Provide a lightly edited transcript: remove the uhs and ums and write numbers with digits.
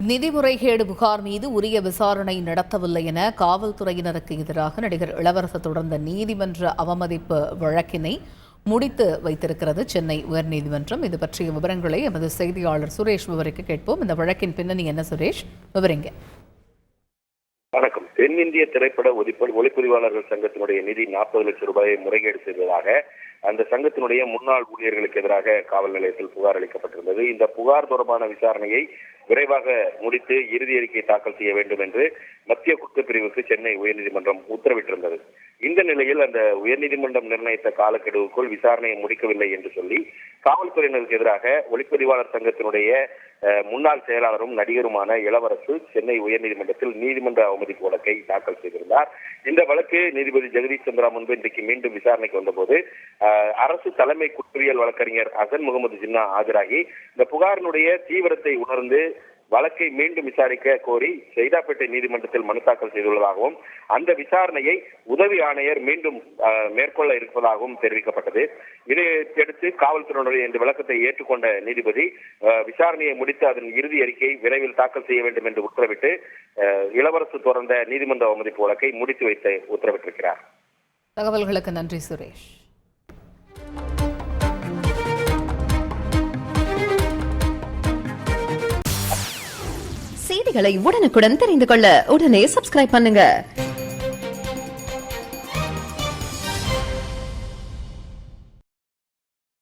நிதி முறைகேடு புகார் மீது உரிய விசாரணை நடத்தவில்லை என காவல்துறையினருக்கு எதிராக நடிகர் இளவரசு தொடர்ந்த நீதிமன்ற அவமதிப்பு வழக்கினை முடித்து வைத்திருக்கிறது சென்னை உயர்நீதிமன்றம். இது பற்றிய விவரங்களை எமது செய்தியாளர் சுரேஷ் விவரிக்க கேட்போம். இந்த வழக்கின் பின்னணி என்ன சுரேஷ், விவரிங்க. வணக்கம். தென்னிந்திய திரைப்பட ஒளிப்பதிவாளர்கள் சங்கத்தினுடைய நிதி 40 லட்சம் ரூபாயை முறைகேடு செய்ததாக அந்த சங்கத்தினுடைய முன்னாள் ஊழியர்களுக்கு எதிராக காவல் நிலையத்தில் புகார் அளிக்கப்பட்டிருந்தது. இந்த புகார் தொடர்பான விசாரணையை விரைவாக முடித்து இறுதி அறிக்கை தாக்கல் செய்ய வேண்டும் என்று மத்திய குற்றப்பிரிவுக்கு சென்னை உயர்நீதிமன்றம் உத்தரவிட்டிருந்தது. இந்த நிலையில் அந்த உயர்நீதிமன்றம் நிர்ணயித்த காலக்கெடுவுக்குள் விசாரணையை முடிக்கவில்லை என்று சொல்லி காவல்துறையினருக்கு எதிராக ஒளிப்பதிவாளர் சங்கத்தினுடைய முன்னாள் செயலாளரும் நடிகருமான இளவரசு சென்னை உயர்நீதிமன்றத்தில் நீதிமன்ற அவமதிப்பு வழக்கை தாக்கல் செய்திருந்தார். இந்த வழக்கு நீதிபதி ஜெகதீஷ் சந்திரா முன்பு இன்றைக்கு மீண்டும் விசாரணைக்கு வந்தபோது அரசு தலைமை குற்றவியல் வழக்கறிஞர் அசன் முகமது ஜின்னா ஆஜராகி இந்த புகாரினுடைய தீவிரத்தை உணர்ந்து வழக்கை மீண்டும் விசாரிக்க கோரி சைதாப்பேட்டை நீதிமன்றத்தில் மனு தாக்கல் செய்துள்ளதாகவும் அந்த விசாரணையை உதவி ஆணையர் மீண்டும் மேற்கொள்ள இருப்பதாகவும் தெரிவிக்கப்பட்டது. இதையடுத்து காவல்துறையினுடைய இந்த விளக்கத்தை ஏற்றுக்கொண்ட நீதிபதி விசாரணையை முடித்து அதன் இறுதி அறிக்கை விரைவில் தாக்கல் செய்ய வேண்டும் என்று உத்தரவிட்டு இளவரசு தொடர்ந்த நீதிமன்ற அவமதிப்பு வழக்கை முடித்து வைத்து உத்தரவிட்டிருக்கிறார். தகவல்களுக்கு நன்றி சுரேஷ். செய்திகளை உடனுக்குடன் தெரிந்து கொள்ள உடனே சப்ஸ்கிரைப் பண்ணுங்க.